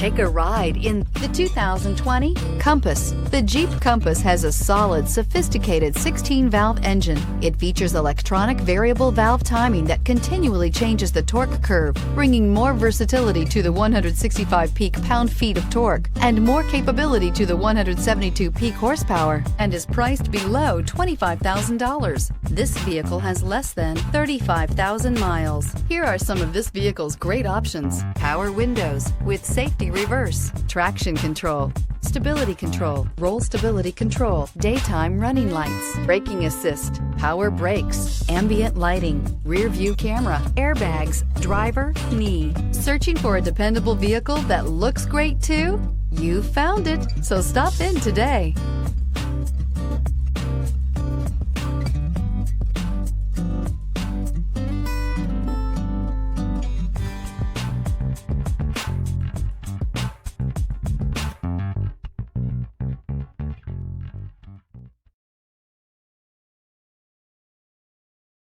Take a ride in the 2020 Compass. The Jeep Compass has a solid, sophisticated 16-valve engine. It features electronic variable valve timing that continually changes the torque curve, bringing more versatility to the 165 peak pound-feet of torque and more capability to the 172 peak horsepower, and is priced below $25,000. This vehicle has less than 35,000 miles. Here are some of this vehicle's great options: power windows with safety reverse, traction control, stability control, roll stability control, daytime running lights, braking assist, power brakes, ambient lighting, rear view camera, airbags, driver, knee. Searching for a dependable vehicle that looks great too? You found it, so stop in today.